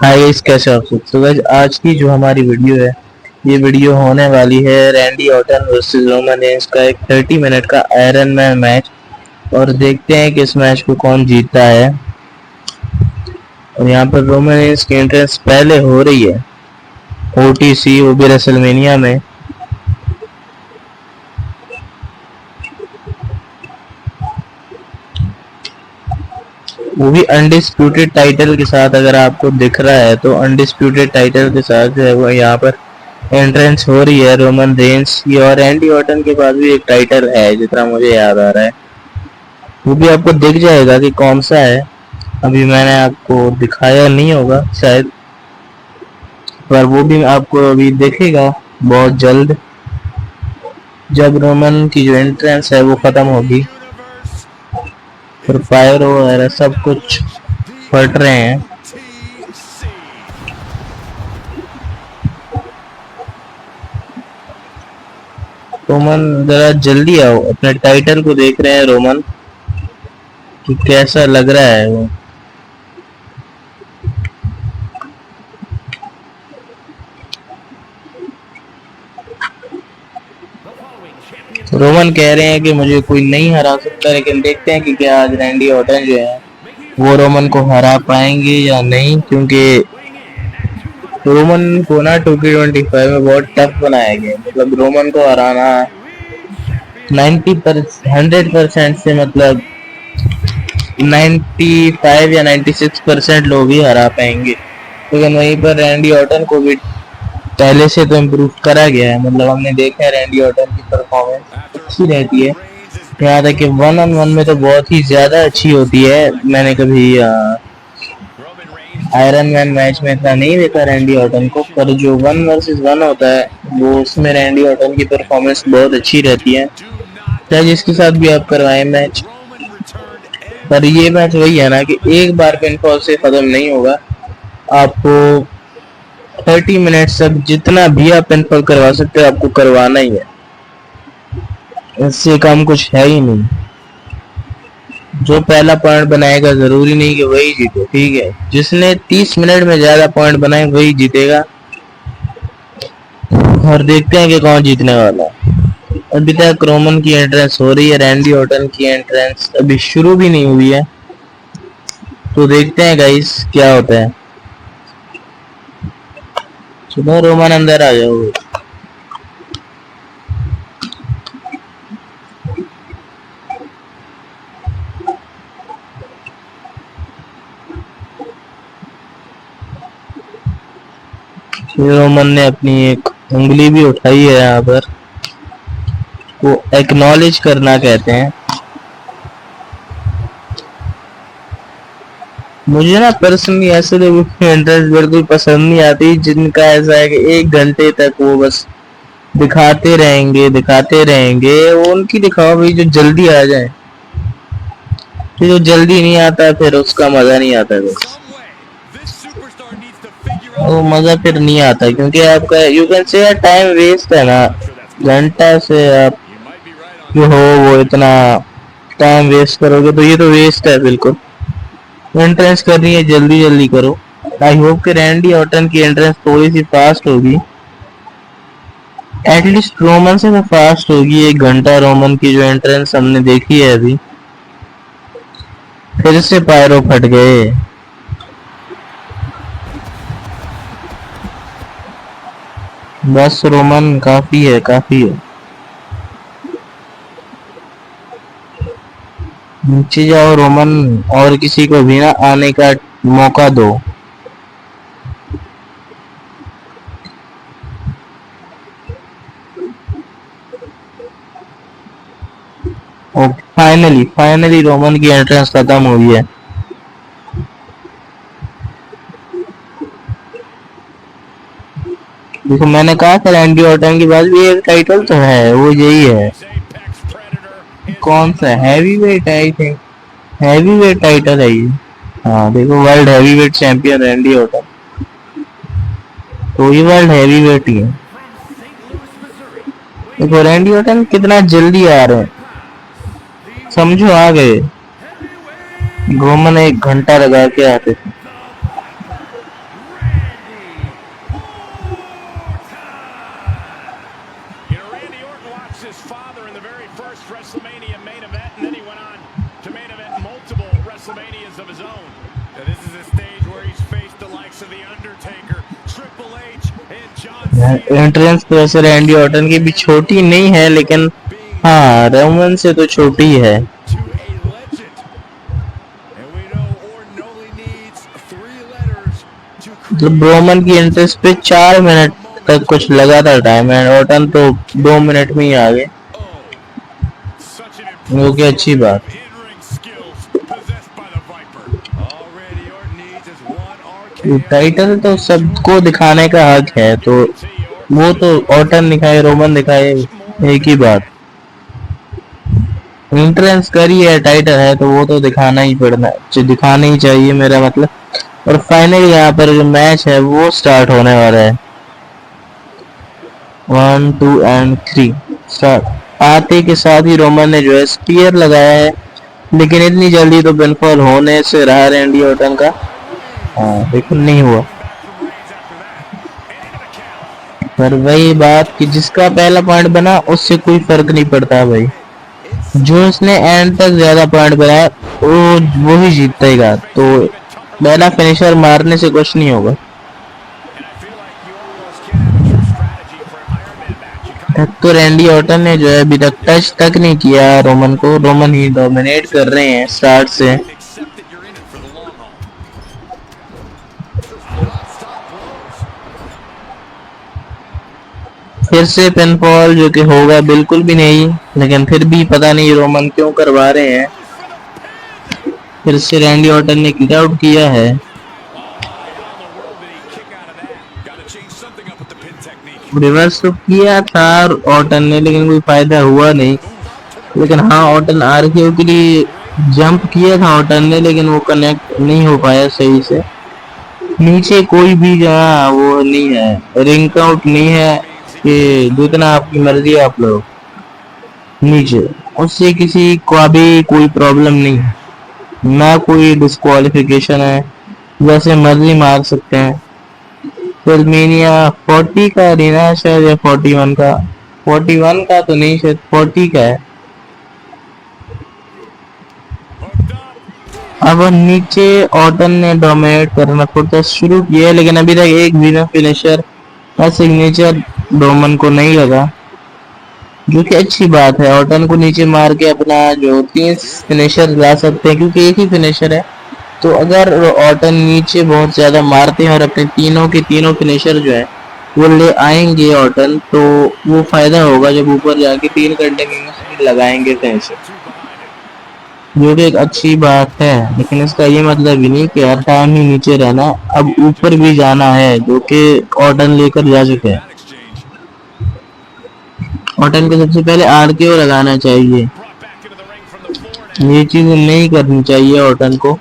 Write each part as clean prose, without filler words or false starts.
Hi guys, कैसे हो आप सब। तो गाइस आज की जो हमारी वीडियो है, ये वीडियो होने वाली है Randy Orton versus Roman Reigns का एक 30 मिनट का आयरन मैन मैच। और देखते हैं कि इस मैच को कौन जीतता है। और यहाँ पर रोमन रेंस की एंट्रेंस पहले हो रही है ओटीसी, वो भी रेसलमेनिया में। वो भी अनडिस्प्यूटेड टाइटल के साथ। अगर आपको दिख रहा है तो अनडिस्प्यूटेड टाइटल के साथ जो है वो यहाँ पर एंट्रेंस हो रही है रोमन रेंस की। और रैंडी ऑर्टन के पास भी एक टाइटल है जितना मुझे याद आ रहा है, वो भी आपको दिख जाएगा कि कौन सा है। अभी मैंने आपको दिखाया नहीं होगा शायद, पर वो भी आपको अभी दिखेगा बहुत जल्द, जब रोमन की जो एंट्रेंस है वो खत्म होगी। फिर फायर वगैरह सब कुछ फट रहे हैं। रोमन जरा जल्दी आओ, अपने टाइटल को देख रहे हैं रोमन कि कैसा लग रहा है वो। रोमन कह रहे हैं कि मुझे कोई नहीं हरा सकता, लेकिन देखते हैं कि क्या आज रैंडी ऑर्टन जो है वो रोमन को हरा पाएंगे या नहीं, क्योंकि रोमन को ना 2K25 में बहुत टफ बनाया गया। मतलब रोमन को हराना 100% से, मतलब 95 या 96% लोग ही हरा पाएंगे। लेकिन वहीं पर रैंडी ऑर्टन को भी पहले से तो इम्प्रूव करा गया है। मतलब हमने देखा है रैंडी ऑर्टन की परफॉर्मेंस अच्छी रहती है, यहाँ तक कि 1-on-1 में तो बहुत ही ज्यादा अच्छी होती है। मैंने कभी आयरन मैन मैच में इतना नहीं देखा रैंडी ऑर्टन को, पर जो 1 वर्सेस 1 होता है वो उसमें रैंडी ऑर्टन की परफॉर्मेंस बहुत अच्छी रहती है, चाहे जिसके साथ भी आप करवाएं मैच। पर ये मैच वही है ना कि एक बार पिनफॉल से खत्म नहीं होगा। आपको 30 मिनट्स तक जितना भी आप पिनफॉल करवा सकते हो आपको करवाना ही है, इससे कम कुछ है ही नहीं। जो पहला पॉइंट बनाएगा जरूरी नहीं कि वही जीते, ठीक है। जिसने 30 मिनट में ज्यादा पॉइंट बनाए वही जीतेगा। और देखते हैं कि कौन जीतने वाला है। अभी तक रोमन की एंट्रेंस हो रही है, रैंडी ऑर्टन की एंट्रेंस अभी शुरू भी नहीं हुई है, तो देखते हैं गाइस क्या होता है। चलो रोमन अंदर आ जाओ। रोमन ने अपनी एक उंगली भी उठाई है यहाँ पर, वो एक्नॉलेज करना कहते हैं। मुझे ना पर्सनली ऐसे लोगों की इंटरेस्ट बिल्कुल पसंद नहीं आती, जिनका ऐसा है कि 1 घंटे तक वो बस दिखाते रहेंगे। वो उनकी दिखाओ भाई जो जल्दी आ जाए, तो जो जल्दी नहीं आता फिर उसका मजा नहीं आता। बस वो मजा फिर नहीं आता, क्योंकि आपका you can say time waste है ना। घंटा से आप जो हो वो इतना टाइम वेस्ट करोगे तो ये तो वेस्ट है बिल्कुल। एंट्रेंस करनी है जल्दी जल्दी करो। आई होप कि रैंडी ऑर्टन की एंट्रेंस थोड़ी सी फास्ट होगी, एटलीस्ट रोमन से तो फास्ट होगी। 1 घंटा रोमन की जो एंट्रेंस हमने देखी है अभी, फिर से पायरो फट गए। बस रोमन काफी है, काफी है। नीचे जाओ रोमन, और किसी को भी ना आने का मौका दो। और फाइनली रोमन की एंट्रेंस खत्म हुई है। देखो मैंने कहा था रैंडी ऑर्टन के पास भी एक टाइटल तो है, वो यही है। कौन सा हैवी वेट है? I think heavy weight title है ये। हाँ देखो, world heavy weight champion Randy Orton, तो ये वर्ल्ड हैवी वेट ही है। देखो रैंडी ऑर्टन कितना जल्दी आ रहे हैं, समझो आ गए। रोमन 1 घंटा लगा के आते थे। एंट्रेंस तो वैसे रैंडी ऑर्टन की भी छोटी नहीं है, लेकिन हाँ रोमन से तो छोटी है। जब रोमन की एंट्रेंस पे 4 मिनट तक कुछ लगा था टाइम, एंड ऑर्टन तो 2 मिनट में ही आ गए, वो की अच्छी बात। टाइटल तो सबको दिखाने का हक है, तो वो तो ऑर्टन दिखाए रोमन दिखाए एक ही बात। एंट्रेंस करी है, टाइटल है, तो वो तो दिखाना ही पड़ना, दिखाना ही चाहिए मेरा मतलब। और फाइनली यहाँ पर जो मैच है वो स्टार्ट होने वाला है। 1 2 एंड 3 स्टार्ट। आते के साथ ही रोमन ने जो है स्पीयर लगाया है, लेकिन इतनी जल्दी तो पिनफॉल होने से रहा रैंडी ऑर्टन का। हाँ बिल्कुल नहीं हुआ, पर वही बात कि जिसका पहला पॉइंट बना उससे कोई फर्क नहीं पड़ता भाई। जो उसने एंड तक ज्यादा पॉइंट बनाया वो ही जीतेगा, तो पहला फिनिशर मारने से कुछ नहीं होगा। तो रैंडी ऑर्टन ने जो है अभी तक टच तक नहीं किया रोमन को, रोमन ही डोमिनेट कर रहे हैं स्टार्ट से। फिर से पिनफॉल जो कि होगा बिल्कुल भी नहीं, लेकिन फिर भी पता नहीं रोमन क्यों करवा रहे हैं। फिर से रैंडी ऑर्टन ने किक आउट किया है। रिवर्स तो किया था ऑर्टन ने, लेकिन कोई फायदा हुआ नहीं। लेकिन हाँ ऑर्टन आरकेओ के लिए जंप किया था ऑर्टन ने, लेकिन वो कनेक्ट नहीं हो पाया सही से। नीचे कोई भी जहाँ वो नहीं है, रिंग आउट नहीं है कि जितना आपकी मर्जी है आप लोग नीचे, उससे किसी को भी कोई प्रॉब्लम नहीं है, ना कोई डिस्क्वालिफिकेशन है, जैसे मर्जी मार सकते हैं। फिल्मीनिया 40 का अरीना है शायद, या 41 का, 41 का तो नहीं शायद 40 का है। अब नीचे ऑर्टन ने डोमिनेट करना प्रोटेस्ट शुरू किया, लेकिन अभी तक एक भी फिनिशर का सिग्नेचर रोमन को नहीं लगा, जो कि अच्छी बात है। ऑर्टन को नीचे मार के अपना जो 3 फिनिशर ला सकते हैं, क्योंकि एक ही फिनिशर है। तो अगर ऑर्टन नीचे बहुत ज्यादा मारते हैं और अपने तीनों के तीनों फिनिशर जो है वो ले आएंगे ऑर्टन, तो वो फायदा होगा जब ऊपर जाके 3 घंटे लगाएंगे फिनिशर, जो कि एक अच्छी बात है। लेकिन इसका ये मतलब ही नहीं कि हर टाइम ही नीचे रहना, अब ऊपर भी जाना है, जो कि ऑर्टन लेकर जा चुके हैं। ऑर्टन को सबसे पहले आरकेओ लगाना चाहिए, ये चीज नहीं करनी चाहिए ऑर्टन को।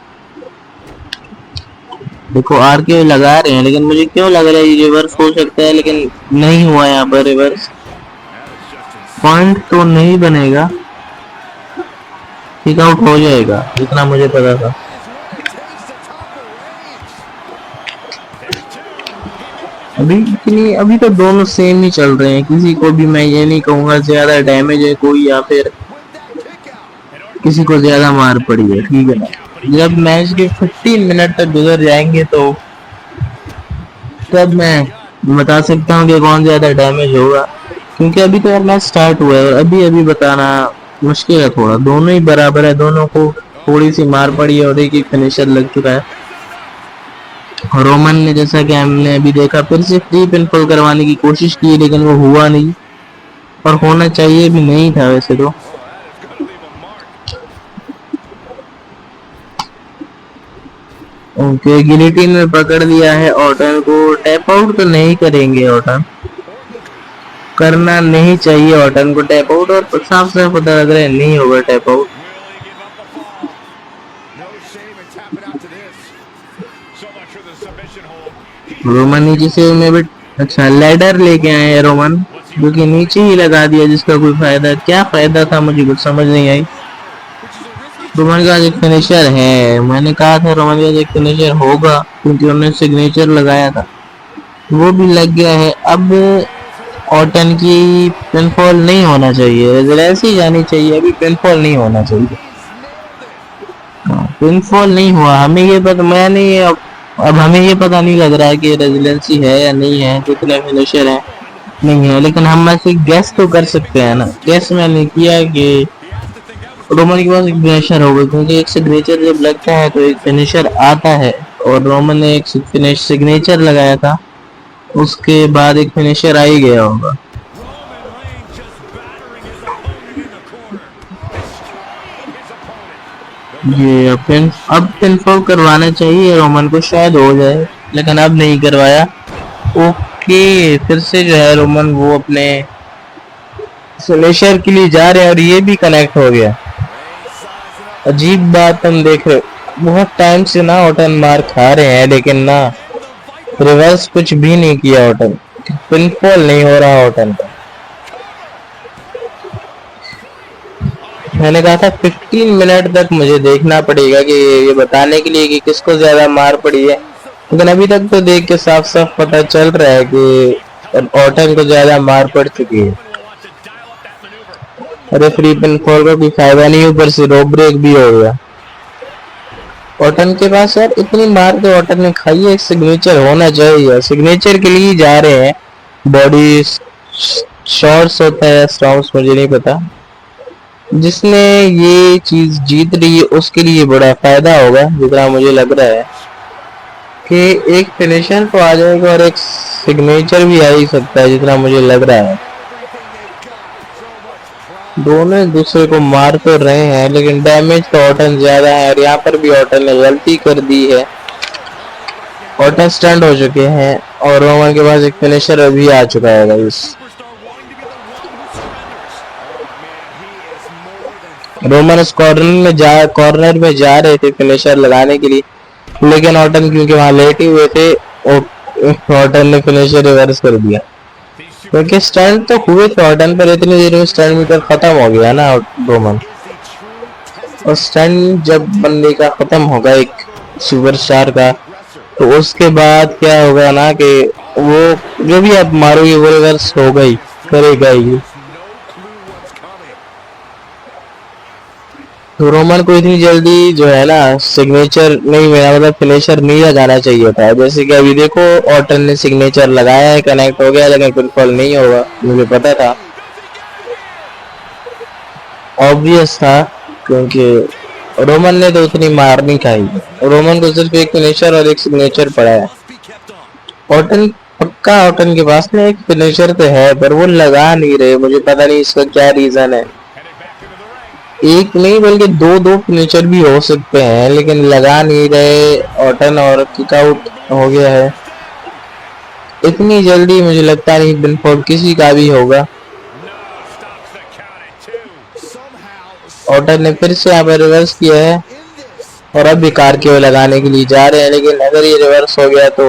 देखो आरकेओ लगा रहे हैं, लेकिन मुझे क्यों लग रहा है ये रिवर्स हो सकता है, लेकिन नहीं हुआ यहाँ पर रिवर्स। पॉइंट तो नहीं बनेगा, किक आउट हो जाएगा जितना मुझे पता था। अभी तो दोनों सेम ही चल रहे हैं, किसी को भी मैं ये नहीं कहूंगा ज्यादा डैमेज है कोई, या फिर किसी को ज्यादा मार पड़ी है, ठीक है ना। जब मैच के 15 मिनट तक गुजर जाएंगे तो तब मैं बता सकता हूँ कि कौन ज्यादा डैमेज होगा, क्योंकि अभी तो यार मैच स्टार्ट हुआ है और अभी अभी बताना मुश्किल है थोड़ा। दोनों ही बराबर है, दोनों को थोड़ी सी मार पड़ी है और एक ही फिनिशर लग चुका है। रोमन ने जैसा कि हमने अभी देखा फिर से फ्री पिनफॉल करवाने की कोशिश की, लेकिन वो हुआ नहीं, और होना चाहिए भी नहीं था वैसे तो। ओके गिलिटिन में पकड़ लिया है ऑर्टन को, टैप आउट तो नहीं करेंगे, ऑर्टन करना नहीं चाहिए ऑर्टन को टैप आउट, और साफ साफ पता लग रहा है नहीं होगा टैप आउट। रोमन नीचे से में भी अच्छा लैडर लेके आए हैं रोमन, जो कि नीचे ही लगा दिया, जिसका कोई फायदा, क्या फायदा था मुझे कुछ समझ नहीं आई। रोमन का एक फिनिशर है, मैंने कहा था रोमन का एक फिनिशर होगा, क्योंकि उन्होंने सिग्नेचर लगाया था, वो भी लग गया है। अब ऑर्टन की पिनफॉल नहीं होना चाहिए, ऐसी जानी चाहिए, अभी पिनफॉल नहीं होना चाहिए। पिनफॉल नहीं हुआ, हमें ये पता, मैंने अब हमें ये पता नहीं लग रहा है कि रेजिलेंसी है या नहीं है, कितने फिनिशर है नहीं है, लेकिन हम ऐसे गैस तो कर सकते हैं ना। गैस मैंने किया कि रोमन के पास एक फिनिशर होगा, क्योंकि एक सिग्नेचर जब लगता है तो एक फिनिशर आता है, और रोमन ने एक सिग्नेचर लगाया था, उसके बाद एक फिनिशर आ ही गया होगा। ये अब पिनफॉल करवाना चाहिए रोमन को, शायद हो जाए, लेकिन अब नहीं करवाया। ओके, फिर से जो है रोमन वो अपने फिनिशर के लिए जा रहे हैं, और ये भी कनेक्ट हो गया। अजीब बात हम देख रहे, बहुत टाइम से ना ऑटन मार खा रहे हैं, लेकिन ना रिवर्स कुछ भी नहीं किया ऑटन, पिनफॉल नहीं हो रहा ऑटन का। मैंने कहा था 15 मिनट तक मुझे देखना पड़ेगा कि ये बताने के लिए कि किसको ज्यादा मार पड़ी है, लेकिन अभी तक तो देख के साफ साफ पता चल रहा है कि ऑटन को ज्यादा मार पड़ चुकी है। अरे फ्री पिनफॉल का कोई फायदा नहीं, ऊपर से रो ब्रेक भी हो गया ऑटन के पास। यार इतनी मार के ऑटन ने खाई है, सिग्नेचर होना चाहिए, सिग्नेचर के लिए जा रहे हैं। बॉडी शॉर्ट्स होता है, स्टॉम्स मुझे नहीं पता। जिसने ये चीज जीत रही है उसके लिए बड़ा फायदा होगा, जितना मुझे लग रहा है कि एक फिनिशर तो आ जाएगा और एक सिग्नेचर भी आ ही सकता है, जितना मुझे लग रहा है। दोनों एक दूसरे को मार तो रहे हैं, लेकिन डैमेज तो ऑटन ज्यादा है, और यहाँ पर भी ऑटन ने गलती कर दी है। ऑटन स्टैंड हो चुके हैं, और रोमन के पास एक फिनिशर अभी आ चुका है गाइस। रोमन उस कॉर्नर में जा रहे थे फिनिशर लगाने के लिए, लेकिन ऑटन क्योंकि वहां लेटे हुए थे, ऑटन ने फिनिशर रिवर्स कर दिया, क्योंकि स्टैंड तो हुए थे ऑटन पर, इतनी देर में स्टैंड मीटर खत्म हो गया ना रोमन। और स्टैंड जब बंदे का खत्म होगा एक सुपरस्टार का, तो उसके बाद क्या होगा ना कि वो जो भी आप मारोगे वो रिवर्स होगा ही, करेगा ही। तो रोमन को इतनी जल्दी जो है ना सिग्नेचर नहीं मिला, मतलब फिनिशर नहीं लगाना चाहिए था। जैसे कि अभी देखो ऑटन ने सिग्नेचर लगाया है, कनेक्ट हो गया, लेकिन पिनफॉल नहीं होगा, मुझे पता था, ऑब्वियस था, क्योंकि रोमन ने तो उतनी मार नहीं खाई। रोमन को सिर्फ एक फिनिशर और एक सिग्नेचर पड़ा है। ऑटन पक्का, ऑटन के पास में एक फिनिशर तो है, पर वो लगा नहीं रहे, मुझे पता नहीं इसका क्या रीजन है। एक नहीं बल्कि दो फिनिशर भी हो सकते हैं, लेकिन लगा नहीं रहे ऑटन, और किक आउट हो गया है। इतनी जल्दी मुझे लगता नहीं पिनफॉल किसी का भी होगा। ऑटन ने फिर से यहाँ पर रिवर्स किया है, और अब भी कार के लगाने के लिए जा रहे हैं, लेकिन अगर ये रिवर्स हो गया तो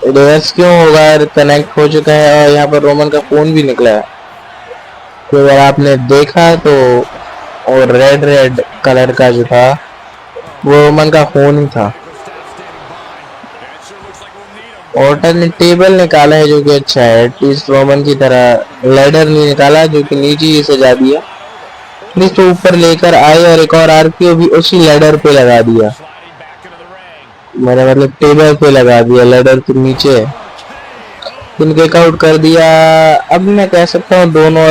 रिवर्स क्यों होगा, कनेक्ट हो चुका है, और यहाँ पर रोमन का फोन भी निकला है। तो अगर आपने देखा तो, और रेड कलर का जो था वो रोमन का फोन ही था। ऑटन ने टेबल निकाला है, जो कि अच्छा है, एटलीस्ट रोमन की तरह लैडर नहीं निकाला जो कि नीचे ही सजा दिया, तो ऊपर लेकर आए और एक और आरपीओ भी उसी लैडर पे लगा दिया, मैंने मतलब टेबल पे लगा दिया, लैडर तो नीचे है, किक आउट कर दिया। अब मैं कह सकता हूँ दोनों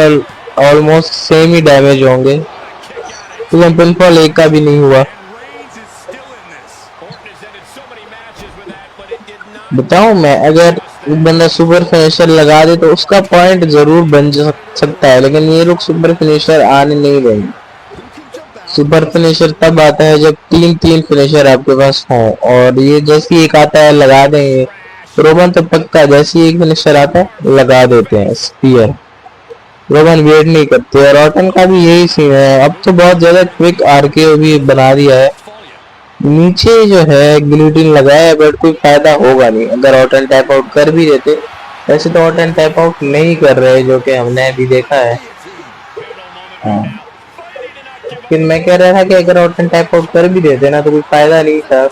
ऑलमोस्ट सेम ही डैमेज होंगे, तो पिनफॉल एक का भी नहीं हुआ। बताऊं मैं, अगर एक बंदा सुपर फिनिशर लगा दे तो उसका पॉइंट जरूर बन सकता है, लेकिन ये लोग सुपर फिनिशर आने नहीं देंगे। सुपर फिनिशर तब आता है जब तीन फिनिशर आपके पास हो, और ये जैसे एक आता है लगा देंगे। रोमन तो पक्का जैसे एक फिनिशर आता है लगा देते हैं स्पीयर, रोमन वेट नहीं करते। और ऑटन का भी यही सीन है, अब तो बहुत ज्यादा क्विक आरके भी बना दिया है। नीचे जो है गिलोटिन लगाया है, बट कोई फायदा होगा नहीं अगर ऑटन टैप आउट कर भी देते। वैसे तो ऑटन टैप आउट नहीं कर रहे, जो कि हमने अभी देखा है। हाँ, लेकिन मैं कह रहा था कि अगर ऑटन टैप आउट कर भी देते ना तो कोई फायदा नहीं था,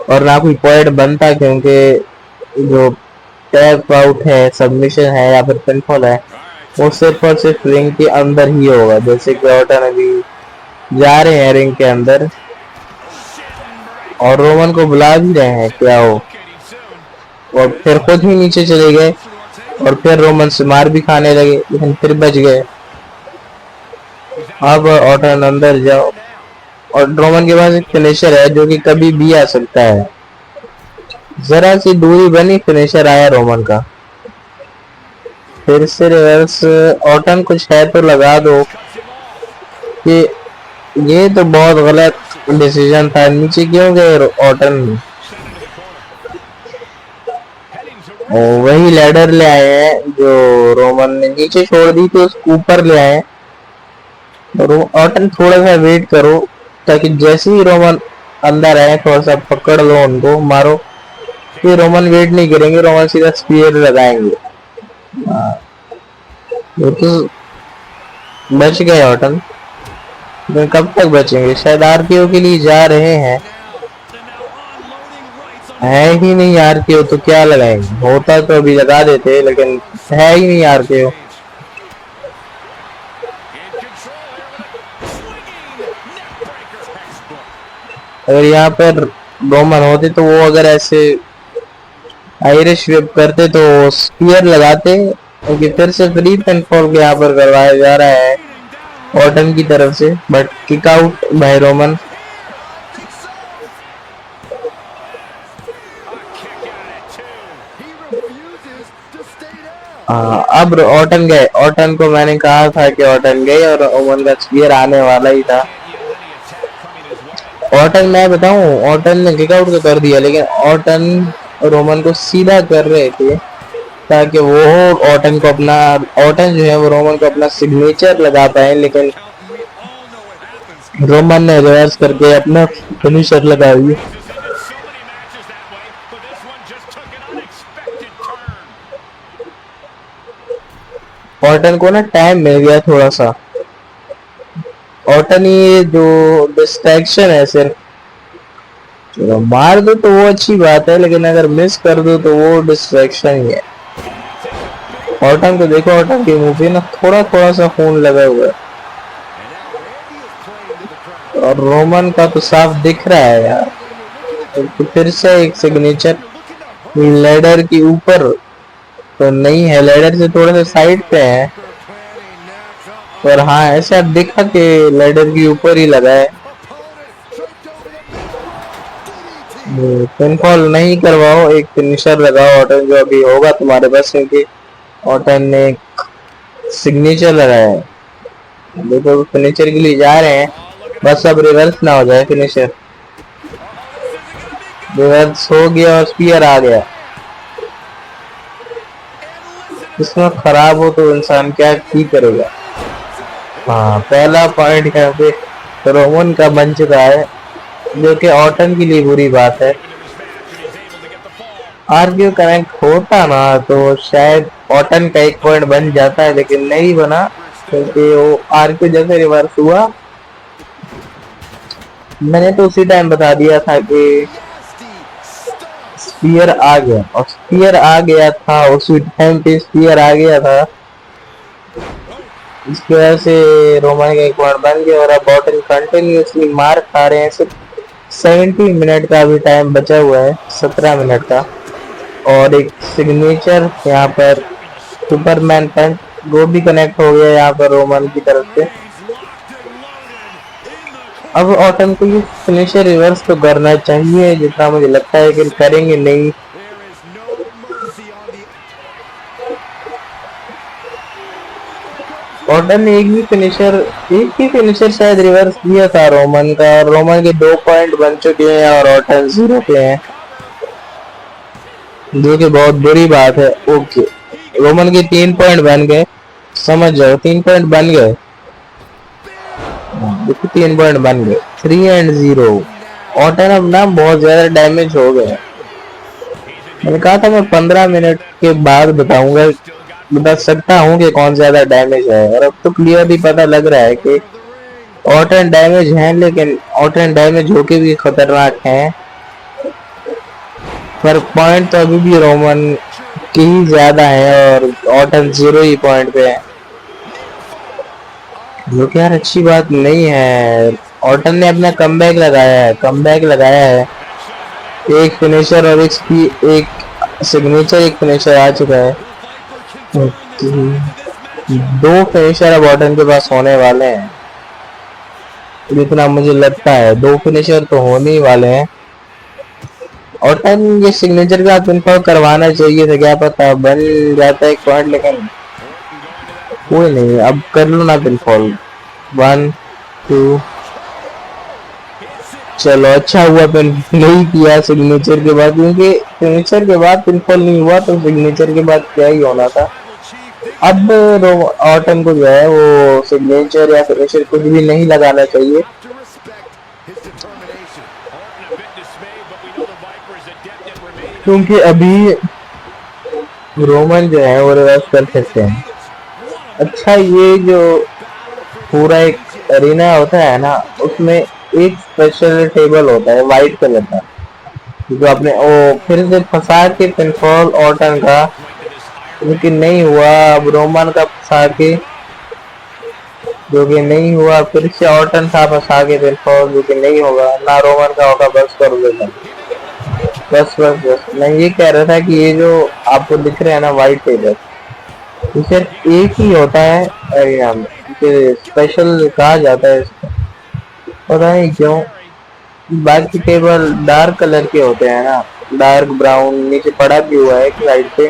और ना कोई पॉइंट बनता, क्योंकि जो टैप आउट है, सबमिशन है या फिर पिनफॉल है, वो सिर्फ और सिर्फ रिंग के अंदर ही होगा। जैसे कि ऑटन अभी जा रहे हैं रिंग के अंदर, और रोमन को बुला भी रहे हैं क्या हो, और फिर खुद ही नीचे चले गए और फिर रोमन से मार भी खाने लगे लेकिन फिर बच गए। अब ऑटन अंदर जाओ और रोमन के पास एक फिनिशर है जो कि कभी भी आ सकता है। जरा सी दूरी बनी, फिनिशर आया रोमन का। फिर से रिवर्स, ऑटन कुछ है तो लगा दो। ये तो बहुत गलत डिसीजन था, नीचे क्यों गए ऑटन। वही लैडर ले आए हैं जो रोमन ने नीचे छोड़ दी थी, उसको ऊपर ले आए। और ऑटन थोड़ा सा वेट करो ताकि जैसे ही रोमन अंदर आए थोड़ा सा पकड़ लो उनको, मारो। ये रोमन वेट नहीं करेंगे, रोमन सीधा स्पीयर लगाएंगे। वो तो बच गए ऑटन, कब तक बचेंगे, शायद आरपीओ के लिए जा रहे हैं। है ही नहीं आरपीओ तो क्या लगाएंगे, होता तो अभी लगा देते लेकिन है ही नहीं आरपीओ। अगर यहाँ पर रोमन होते तो वो अगर ऐसे आयरिश वेब करते तो स्पीयर लगाते, क्योंकि फिर से फ्री पेनफॉल यहाँ पर करवाया जा रहा है ऑटन की तरफ से, but kick out by Roman. अब ऑटन गए, ऑटन को मैंने कहा था कि ऑटन गए और ओवन का स्पीयर आने वाला ही था। ऑटन मैं बताऊं, ऑटन ने किक आउट तो कर दिया लेकिन ऑटन रोमन को सीधा कर रहे थे ताकि वो ऑटन को अपना, ऑटन जो है वो रोमन को अपना सिग्नेचर लगा पाए, लेकिन रोमन ने रिवर्स करके अपना फिनिशर लगा दिया। ऑटन को ना टाइम मिल गया थोड़ा सा। ऑटन ये जो डिस्ट्रैक्शन है सिर्फ, चलो मार दो तो वो अच्छी बात है लेकिन अगर मिस कर दो तो वो डिस्ट्रैक्शन ही है। ऑटन को देखो, ऑटन के मुंह पे ना थोड़ा थोड़ा सा खून लगा हुआ है और रोमन का तो साफ दिख रहा है यार। तो फिर से एक सिग्नेचर लेडर के ऊपर तो नहीं है, लेडर से थोड़ा सा साइड पे है, और हाँ ऐसा दिखा कि लेडर के ऊपर ही लगा है। पिनफॉल नहीं करवाओ, एक फिनिशर लगाओ ऑटन, जो अभी होगा तुम्हारे पास, क्योंकि ऑटन ने सिग्नेचर लगाया है। देखो फिनिशर के लिए जा रहे हैं, बस अब रिवर्स ना हो जाए। फिनिशर रिवर्स हो गया और स्पीयर आ गया। इसमें खराब हो तो इंसान क्या ठीक करेगा। हाँ पहला पॉइंट यहाँ पे रोमन का बन चुका है, जो कि ऑटन के लिए बुरी बात है। आरपीओ कनेक्ट होता ना तो शायद ऑटन का एक पॉइंट बन जाता है, लेकिन नहीं बना क्योंकि वो आरपीओ जैसे रिवर्स हुआ। मैंने तो उसी टाइम बता दिया था कि स्पीयर आ गया, और स्पीयर आ गया था उसी टाइम पे, स्पीयर आ गया था। इसकी वजह से रोमन का एक पॉइंट बन गया और अब ऑटन कंटिन्यूसली मार खा रहे हैं। सिर्फ 70 मिनट का भी टाइम बचा हुआ है, 17 मिनट का, और एक सिग्नेचर यहाँ पर सुपरमैन पंच वो भी कनेक्ट हो गया यहाँ पर रोमन की तरफ से। अब ऑटन को ये फिनिशर रिवर्स तो करना चाहिए जितना मुझे लगता है कि करेंगे नहीं। ऑटन ने एक ही फिनिशर शायद रिवर्स किया था रोमन का, और रोमन के 2 पॉइंट बन चुके हैं और ऑटन 0 पे हैं, जो कि बहुत बुरी बात है। ओके रोमन के 3 पॉइंट बन गए, समझ जाओ 3 पॉइंट बन गए, 3 पॉइंट बन गए, 3-0। ऑटन अब ना बहुत ज्यादा डैमेज हो गया। मैंने कहा था मैं 15 मिनट के बाद बता सकता हूँ कि कौन ज्यादा डैमेज है, और अब तो क्लियरली पता लग रहा है कि ऑटन डैमेज है, लेकिन ऑटन डैमेज होके भी खतरनाक है। पर पॉइंट तो अभी भी रोमन की ही ज्यादा है और ऑटन 0 ही पॉइंट पे है, जो कि यार अच्छी बात नहीं है। ऑटन ने अपना कमबैक लगाया है, एक फिनिशर और एक सिग्नेचर, एक फिनिशर आ चुका है। दो फिनिशर अब ऑर्टन के पास होने वाले हैं, जितना मुझे लगता है दो फिनिशर तो होने ही वाले हैं। ऑर्टन ये सिग्नेचर का पिनफॉल करवाना चाहिए था, क्या पता बन जाता है एक पॉइंट, लेकिन कोई नहीं, अब कर लो ना पिनफॉल। 1 2, चलो अच्छा हुआ पिन नहीं किया सिग्नेचर के बाद, क्योंकि सिग्नेचर के बाद पिनफॉल नहीं हुआ तो सिग्नेचर के बाद क्या ही होना था। अब ऑर्टन को जो है वो सिग्नेचर या फिनिशर कुछ भी नहीं लगाना चाहिए, क्योंकि अभी रोमन जो है वो रिवर्स कर सकते हैं। अच्छा, ये जो पूरा एक अरीना होता है ना, उसमें एक स्पेशल टेबल होता है वाइट कलर का, जो आपने ओ फिर से फंसा के पिनफॉल ऑर्टन का, लेकिन नहीं हुआ। अब रोमन का फंसा के, जो कि नहीं हुआ, फिर से ऑर्टन था फंसा के पिनफॉल, जो कि नहीं होगा ना, रोमन का होगा। बस कर देता, बस बस बस। मैं ये कह रहा था कि ये जो आपको दिख रहा है ना वाइट टेबल, ये सिर्फ एक ही होता है अरीना में, स्पेशल कहा जाता है इसको, पता नहीं क्यों। बाकी टेबल डार्क कलर के होते हैं ना, डार्क ब्राउन, नीचे पड़ा भी हुआ है साइड पे,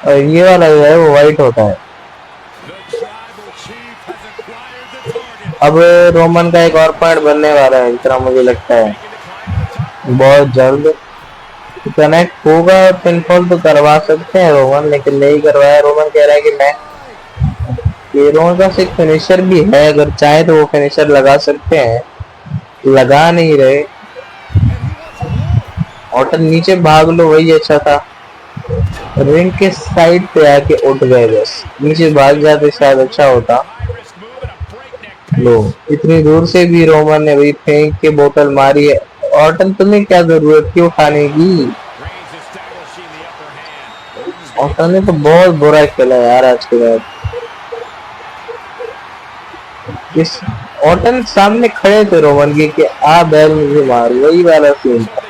और ये वाला जो है वो वाइट होता है। अब रोमन का एक और पॉइंट बनने वाला है, इतना मुझे लगता है बहुत जल्द कनेक्ट होगा। पिनफॉल तो करवा सकते हैं रोमन, लेकिन नहीं करवाया। रोमन कह रहा है कि मैं, ये रोमन का एक फिनिशर भी है, अगर चाहे तो वो फिनिशर लगा सकते हैं, लगा नहीं रहे। ऑर्टन नीचे भाग लो, वही अच्छा था। रिंग के साइड पे आके उठ गए, बस नीचे भाग जाते शायद अच्छा होता। लो, इतनी दूर से भी रोमन ने वही फेंक के बोतल मारी है। ऑर्टन तुम्हें क्या जरूरत थी उठाने की? ऑर्टन ने तो बहुत बुरा खेला यार आज के बाद। इस ऑर्टन सामने खड़े थे रोमन के कि आ बैल मुझे मार, वही वाला सीन था।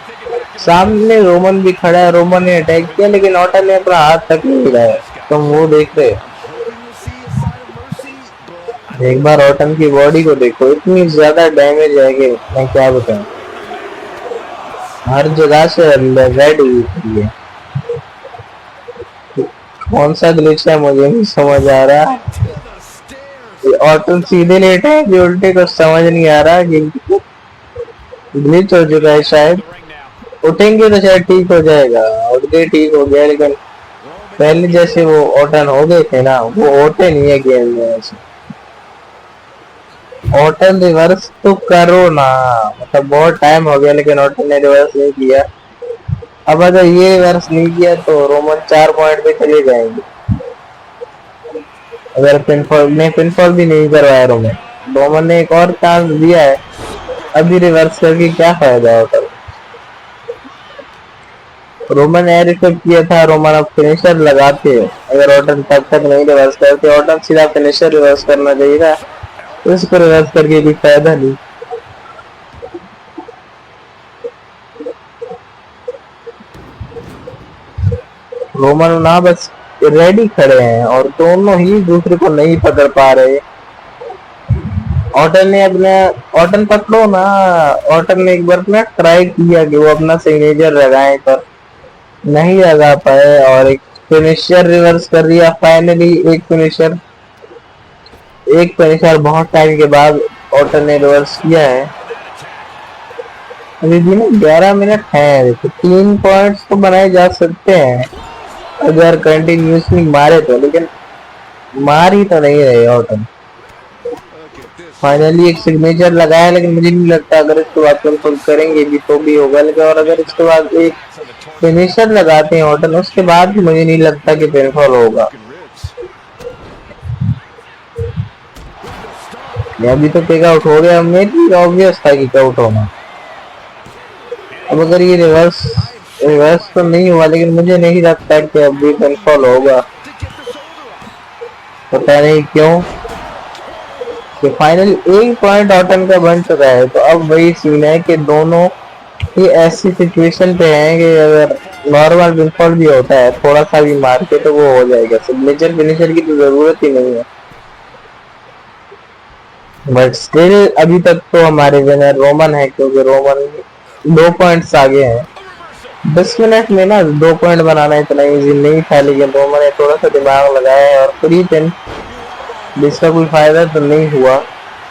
सामने रोमन भी खड़ा है, रोमन ने अटैक किया, लेकिन ऑर्टन ने अपना हाथ तक नहीं हिलाया। तुम वो देख रहे, एक बार ऑर्टन की बॉडी को देखो, इतनी ज्यादा डैमेज है कि मैं क्या बताऊं, हर जगह से रेड हुई है। कौन सा ग्लिच है मुझे नहीं समझ आ रहा। ऑर्टन सीधे लेटे हैं कि उल्टे, कुछ समझ नहीं आ रहा। ग्लिच हो चुका है शायद, उठेंगे तो शायद ठीक हो जाएगा। उठ के ठीक हो गया, लेकिन पहले जैसे वो ऑर्टन हो गए थे ना, वो होते नहीं है गेम में ऐसे। ऑर्टन रिवर्स तो करो ना, मतलब बहुत टाइम हो गया, लेकिन ऑर्टन ने रिवर्स नहीं किया। अब अगर ये रिवर्स नहीं किया तो रोमन 4 पॉइंट पे चले जाएंगे। अगर पिनफॉल भी नहीं करवाया रोमन ने एक और चांस दिया है, अभी रिवर्स करके क्या फायदा होता है। रोमन एयर रिकॉर्ड किया था, रोमन अब फिनिशर लगाते, अगर ऑर्टन तब तक नहीं रिवर्स करते, ऑर्टन सीधा फिनिशर रिवर्स करना चाहिए था, इसको रिवर्स करके भी फायदा नहीं। रोमन ना बस रेडी खड़े हैं और दोनों ही दूसरे को नहीं पकड़ पा रहे। ऑर्टन ने अपना, ऑर्टन पकड़ो ना। ऑर्टन ने एक बार ना ट्राई किया कि वो अपना सिग्नेचर लगाए, पर नहीं लगा पाए और एक फिनिशर रिवर्स कर दिया फाइनली। एक फिनिशर बहुत टाइम के बाद ऑर्टन ने रिवर्स किया है। अभी भी ना 11 मिनट है, तो 3 पॉइंट्स तो बनाए जा सकते हैं अगर कंटिन्यूसली मारे तो, लेकिन मार ही तो नहीं रहे ऑर्टन। फाइनली एक सिग्नेचर लगाया, लेकिन मुझे नहीं लगता अगर इसके बाद कंट्रोल करेंगे भी तो भी होगा, लेकिन और अगर इसके बाद एक फिनिशर लगाते हैं ऑर्टन, उसके बाद भी मुझे नहीं लगता कि पिनफॉल होगा। अभी तो टेक आउट हो गया, मेरी ऑब्वियस था कि आउट होना। अब अगर ये रिवर्स तो नहीं हुआ, लेकिन मुझे नहीं लगता कि अब भी पिनफॉल होगा, पता नहीं क्यों। कि फाइनल एक पॉइंट ऑर्टन का बन चुका है, तो अब वही सीन है कि दोनों ये ऐसी सिचुएशन पे है कि अगर नॉर्मल पिनफॉल भी होता है थोड़ा सा भी मार के तो वो हो जाएगा, सिग्नेचर फिनिशर की तो जरूरत ही नहीं है। बट स्टिल अभी तक तो हमारे विनर रोमन है, क्योंकि रोमन 2 पॉइंट्स आगे हैं। 10 मिनट में ना 2 पॉइंट बनाना इतना इजी नहीं था, लेकिन रोमन ने थोड़ा सा दिमाग लगाया है और फ्री पिन जिसका कोई फायदा तो नहीं हुआ।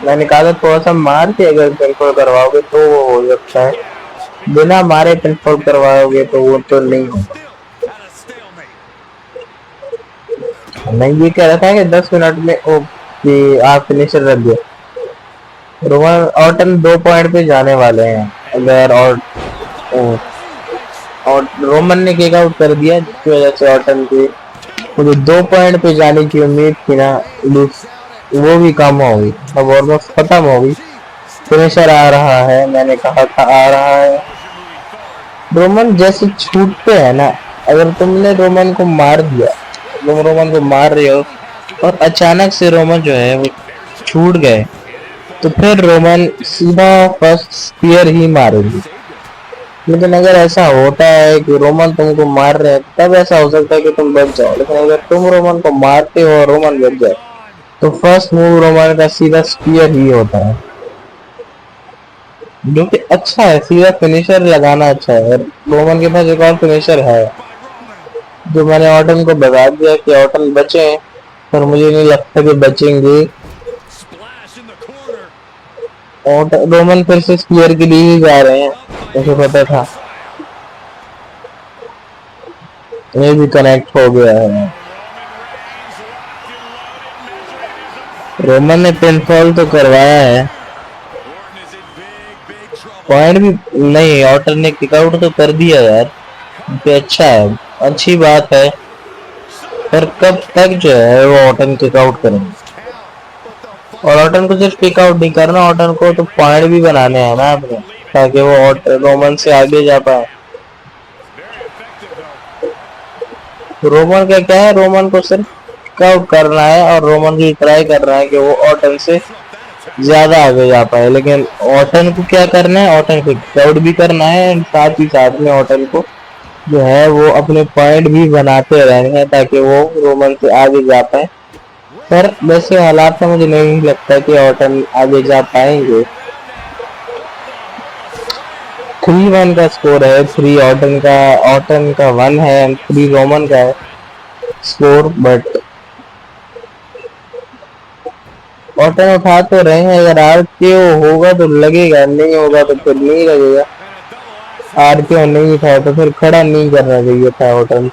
मैंने कहा था थोड़ा सा मार के अगर कंट्रोल करवाओगे तो वो हो सकता है, बिना मारे कंट्रोल करवाओगे तो वो तो नहीं होगा। मैं ये कह रहा था कि 10 मिनट में ओ कि आप फिनिशर रख दिया। रोमन ऑर्टन 2 पॉइंट पे जाने वाले हैं अगर और रोमन ने किक आउट कर दिया, जिसकी वजह से ऑर्टन की मुझे 2 पॉइंट पे जाने की उम्मीद थी ना, वो भी कम हो गई, अब ऑलमोस्ट खत्म हो गई। फिनिशर आ रहा है, मैंने कहा था आ रहा है। रोमन जैसे छूटते हैं ना, अगर तुमने रोमन को मार दिया, तुम रोमन को मार रहे हो और अचानक से रोमन जो है वो छूट गए, तो फिर रोमन सीधा फर्स्ट स्पीयर ही मारेंगे। लेकिन अगर ऐसा होता है कि रोमन तुमको मार रहे हैं, तब ऐसा हो सकता है कि तुम बच जाओ। लेकिन अगर तुम रोमन को मारते हो और रोमन बच जाए, तो फर्स्ट मूव रोमन का सीधा स्पीयर ही होता है, जो कि अच्छा है। सीधा फिनिशर लगाना अच्छा है, और रोमन के पास एक और फिनिशर है जो मैंने ऑर्टन को बता दिया कि ऑर्टन बचे, पर मुझे नहीं लगता कि बचेंगे। रोमन फिर से स्पीयर के लिए ही जा रहे हैं, मुझे पता था। ये भी कनेक्ट हो गया है। रोमन ने पिनफॉल तो करवाया है, पॉइंट भी नहीं, ऑर्टन ने किक आउट तो कर दिया यार, तो अच्छा है, अच्छी बात है। पर कब तक जो है वो ऑर्टन किक आउट करेंगे, और ऑर्टन को सिर्फ किक आउट नहीं करना, ऑर्टन को तो पॉइंट भी बनाने हैं ना अपने, ताकि वो रोमन से आगे जा पाए। रोमन का क्या है, रोमन को सिर्फ किक आउट करना है और रोमन की ट्राई कर रहा है कि वो ऑर्टन से ज्यादा आगे जा पाए। लेकिन ऑर्टन को क्या करना है, ऑर्टन को किक आउट भी करना है, साथ ही साथ में ऑर्टन को जो है वो अपने पॉइंट भी बनाते रहने हैं ताकि वो रोमन से आगे जा पाए। पर वैसे हालात में मुझे नहीं लगता कि ऑर्टन आगे जा पाएंगे। 3-1 का स्कोर है, 3 ऑर्टन का 1 है एंड 3 रोमन का है स्कोर। बट ऑर्टन उठा तो रहे हैं, अगर आरकेओ होगा तो लगेगा, नहीं होगा तो फिर नहीं लगेगा। आरकेओ नहीं था तो फिर खड़ा नहीं करना चाहिए था ऑर्टन।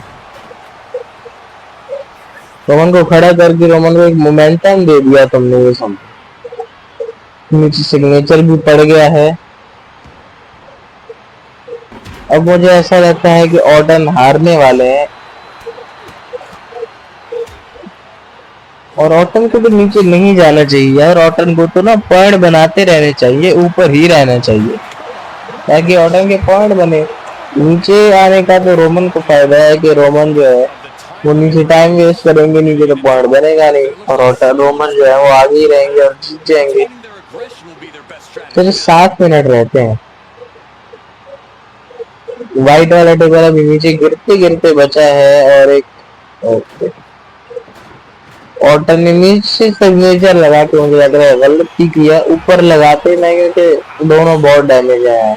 रोमन को खड़ा करके रोमन को एक मोमेंटम दे दिया तुमने, ये समझ। नीचे सिग्नेचर भी पड़ गया है। अब मुझे ऐसा लगता है कि ऑर्टन हारने वाले हैं, और ऑर्टन को तो नीचे नहीं जाना चाहिए, और ऑर्टन को तो ना पॉइंट बनाते रहने चाहिए, ऊपर ही रहना चाहिए ताकि ऑर्टन के पॉइंट बने। नीचे आने का तो रोमन को फायदा है कि रोमन जो है वो नीचे टाइम वेस्ट करेंगे, नीचे तो पॉइंट बनेगा नहीं, और ऑर्टन रोमन जो है वो आगे ही रहेंगे और जीत जाएंगे। तो जो 7 मिनट रहते हैं, व्हाइट वाला टेबल अभी नीचे गिरते गिरते बचा है, और एक ऑर्टन ने नीचे सिग्नेचर लगा के मुझे लग रहा है गलती किया, ऊपर लगाते नहीं क्योंकि दोनों बहुत डैमेज आया।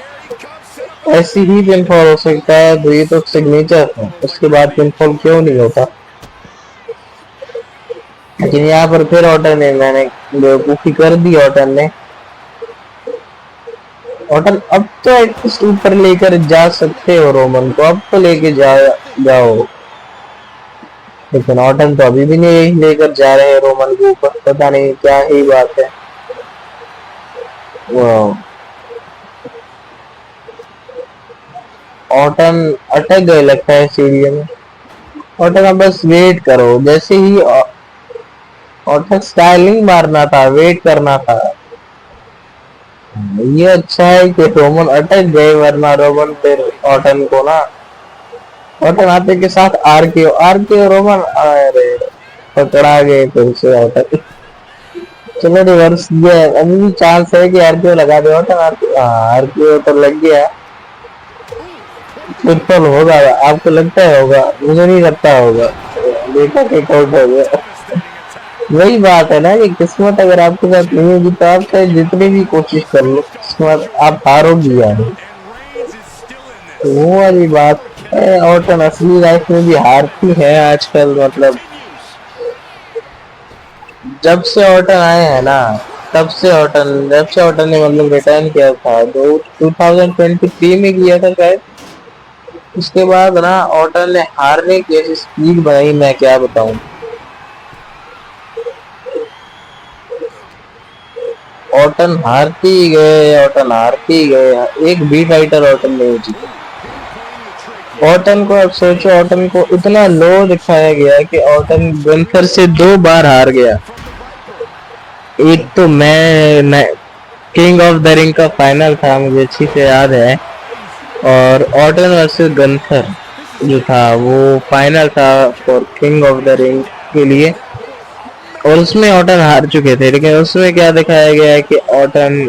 ऐसी ही पिनफॉल हो सकता है, तो ये तो सिग्नेचर है, उसके बाद पिनफॉल क्यों नहीं होता। लेकिन यहाँ पर फिर ऑर्टन ने, मैंने बेवकूफी कर दी ऑर्टन ने। ऑर्टन अब तो एटलीस्ट ऊपर लेकर जा सकते हो रोमन को, अब तो लेके जाओ। लेकिन ऑर्टन तो अभी भी नहीं लेकर जा रहे हैं रोमन के ऊपर, पता नहीं क्या ही बात है। ऑर्टन अटक गए लगता है सीढ़ी में। ऑर्टन अब बस वेट करो, जैसे ही ऑर्टन स्टाइलिंग मारना था, वेट करना था। ये अच्छा है कि रोमन अटक गए, वरना रोमन फिर ऑर्टन को ना, ऑर्टन आते के साथ आरकेओ रोमन, अरे पकड़ा गए फिर से ऑर्टन। चलो रिवर्स दिया, अभी भी चांस है कि आरकेओ लगा दे ऑर्टन। आरकेओ तो लग गया, फुटबॉल होगा, आपको लगता है होगा, मुझे नहीं लगता होगा। देखा किक आउट हो गया। वही बात है ना कि किस्मत अगर आपके साथ नहीं होगी तो आप चाहे जितनी भी कोशिश कर लो, किस्मत आप हारोगी यार। तो वो वाली बात है। ऑटन असली लाइफ में भी हारती है आजकल, मतलब जब से ऑटन आए हैं ना, जब से ऑटन ने मतलब रिटर्न किया था, 2023 में किया था शायद। उसके बाद ना ऑटन ने हारने की ऐसी स्पीड बनाई, मैं क्या बताऊं। ऑटन हारती ही गए, एक भी टाइटल ऑटन नहीं जीते। ऑटन को अब सोचो, ऑटन को इतना लो दिखाया गया कि ऑटन गंथर से 2 बार हार गया। एक तो मैं किंग ऑफ द रिंग का फाइनल था, मुझे अच्छी से याद है, और ऑटन वर्सेस गंथर जो था वो फाइनल था for king of the ring के लिए, और उसमें ऑटन हार चुके थे। लेकिन उसमें क्या दिखाया गया है कि ऑटन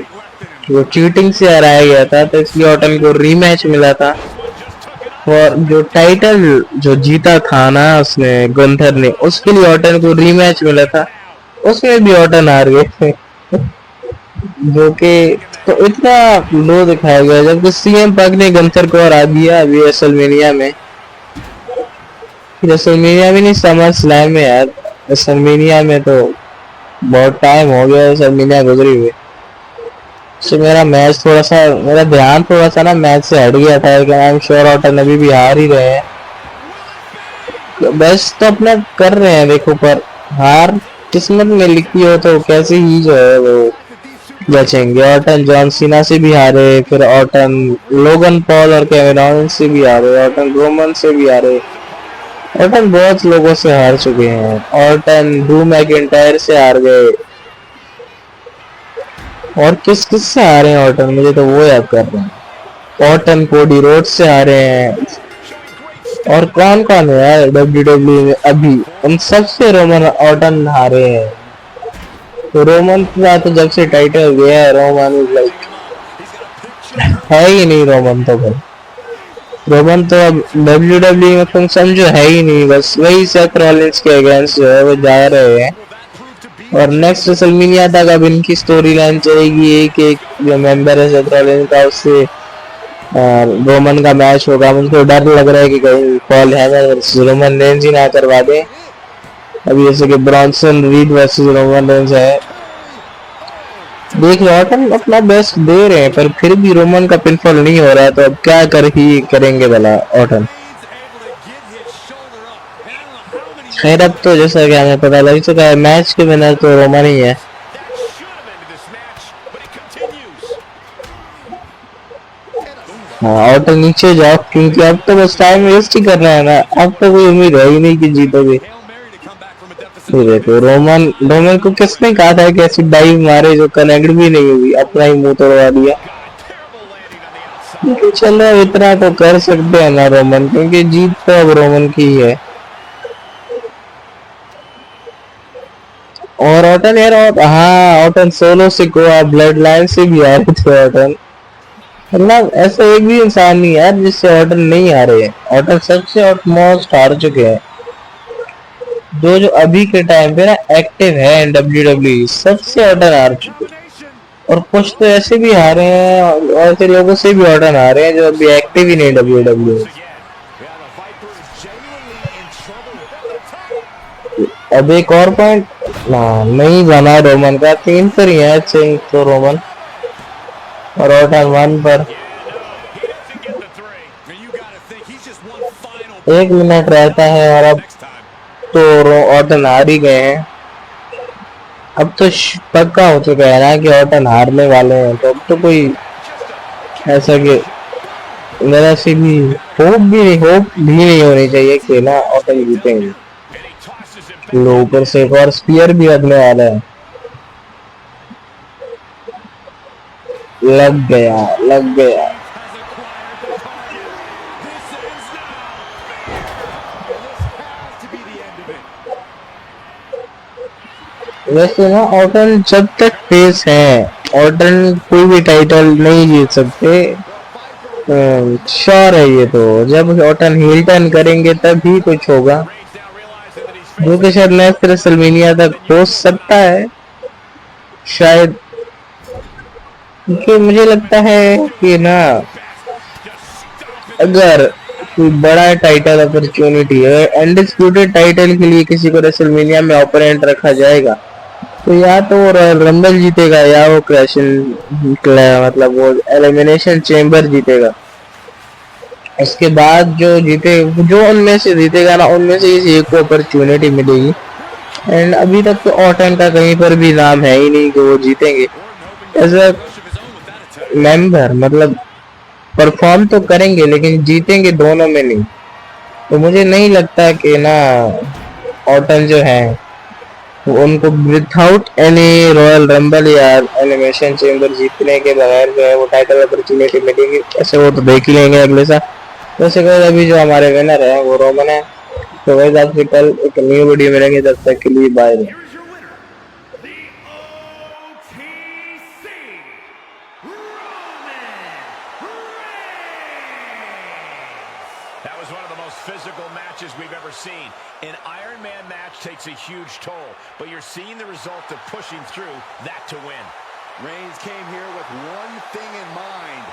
वो चीटिंग से हराया गया था, तो इसलिए ऑटन को रीमैच मिला था। और जो टाइटल जो जीता था ना उसने गंथर ने, उसके लिए ऑटन को रीमैच मिला था, उसमें भी ऑटन हार गए थे। जो कि तो इतना लो दिखाया गया, जबकि सीएम पग ने गंथर को हरा दिया अभी रेसलमेनिया में। रेसलमेनिया में नहीं, समर स्लैम में यार। रेसलमेनिया में तो बहुत टाइम हो गया रेसलमेनिया गुजरी हुए। तो मेरा ध्यान थोड़ा सा ना मैच से हट गया था, लेकिन आई एम श्योर ऑटन अभी भी हार ही रहे हैं। तो बेस्ट तो अपना कर रहे हैं देखो, पर हार किस्मत में लिखी हो तो कैसे ही जो है वो बचेंगे। ऑटन जॉन सीना से भी हारे, फिर ऑटन लोगन पॉल और कैमेरॉन से भी हारे, ऑटन रोमन से भी हारे, ऑटन बहुत लोगों से हार चुके हैं। ऑटन ड्रू मैकिंटायर से हार गए, और किस किस से हारे हैं ऑटन, मुझे तो वो याद कर रहे हैं। ऑटन कोडी रोड से हारे हैं, और कौन कौन है यार डब्ल्यूडब्ल्यू में अभी, उन सबसे रोमन ऑटन हारे हैं। तो रोमन का तो जब से टाइटल गया है, रोमन लाइक है ही नहीं। रोमन तो अब डब्ल्यूडब्ल्यू में तुम समझो है ही नहीं, बस वही सेथ रॉलिंस के अगेंस्ट जो है वो जा रहे हैं। और नेक्स्ट रेसलमेनिया तक अब इनकी स्टोरी लाइन चलेगी, एक एक जो मेंबर है सेथ रॉलिंस का उससे रोमन का मैच होगा। मुझको डर लग रहा है कि कहीं पॉल हैमर रोमन रेंज ही ना करवा दे। अभी जैसे कि Bronson read versus Roman Reigns है, देख रहे ऑटन अपना बेस्ट दे रहे हैं, पर फिर भी रोमन का पिनफॉल नहीं हो रहा है, तो अब क्या करेंगे भला ऑटन। खैर अब तो जैसा कि हमें पता लग चुका है, मैच के विनर तो रोमन ही है। हाँ ऑटन नीचे जाओ, क्योंकि अब तो बस टाइम वेस्ट ही करना है ना, अब तो कोई उम्मीद है ही नहीं कि जीतोगे। देखो रोमन को किसने कहा था कि ऐसी डाइव मारे जो कनेक्ट भी नहीं हुई, अपना ही मुंह तोड़वा दिया। चलो इतना तो कर सकते हैं ना रोमन, क्योंकि जीत तो अब रोमन की ही है। और ऑटन यार, हाँ ऑटन सोलो से गोवा ब्लड लाइन से भी आ रहे थे ऑटन, मतलब ऐसा एक भी इंसान नहीं यार जिससे ऑटन नहीं आ रहे हैं। ऑटन सबसे ऑटमोस्ट हार चुके हैं, जो अभी के टाइम पे ना एक्टिव है डब्ल्यूडब्ल्यू, सबसे ऑटन हार चुके हैं। और कुछ तो ऐसे भी हारे हैं, और ऐसे लोगों से भी ऑटन आ रहे हैं जो अभी एक्टिव ही नहीं डब्ल्यूडब्ल्यू। अब एक और पॉइंट ना नहीं बना रोमन का, 3 पर ही है तो रोमन और ऑटन 1 पर। 1 मिनट रहता है, और अब तो ऑटन हार ही गए हैं। अब तो पक्का हो चुका है ना कि ऑटन हारने वाले हैं, तो अब तो कोई ऐसा कि मेरा से भी होप भी नहीं होनी चाहिए कि ना ऑटन जीतेंगे। लो ऊपर से एक और स्पीयर भी लगने वाला है। लग गया। वैसे ना ऑटन जब तक फेस है, ऑटन कोई भी टाइटल नहीं जीत सकते। श्योर है ये तो, जब ऑटन हील टर्न करेंगे तभी कुछ होगा, जो कि शायद नेक्स्ट रेसलमेनिया तक हो सकता है शायद, क्योंकि मुझे लगता है कि ना अगर कोई बड़ा टाइटल अपॉर्चुनिटी है, अनडिस्प्यूटेड टाइटल के लिए किसी को रेसलमेनिया में ओपोनेंट रखा जाएगा, तो या तो वो रॉयल रंबल जीतेगा या वो मतलब वो एलिमिनेशन चेंबर जीतेगा। उसके बाद जो जीते, जो उनमें से जीतेगा ना, उनमें से किसी एक को अपॉर्चुनिटी मिलेगी। एंड अभी तक तो ऑटन का कहीं पर भी नाम है ही नहीं कि वो जीतेंगे एज अ मेंबर, मतलब परफॉर्म तो करेंगे लेकिन जीतेंगे दोनों में नहीं। तो मुझे नहीं लगता कि ना ऑटन जो है उनको विदाउट एनी रॉयल रंबल या एलिमिनेशन चेंबर जीतने के बगैर जो है वो टाइटल अपॉर्चुनिटी मिलेगी, ऐसे वो तो देख ही लेंगे अगले साल। वैसे कल अभी जो हमारे विनर है वो रोमन है। तो वैसे आपसे कल एक न्यू वीडियो मिलेंगे, तब तक के लिए bye. Here is your winner, the OTC, Roman Reigns. That was one of the most physical matches we've ever seen. An Iron Man match takes a huge toll, but you're seeing the result of pushing through that to win. Reigns came here with one thing in mind: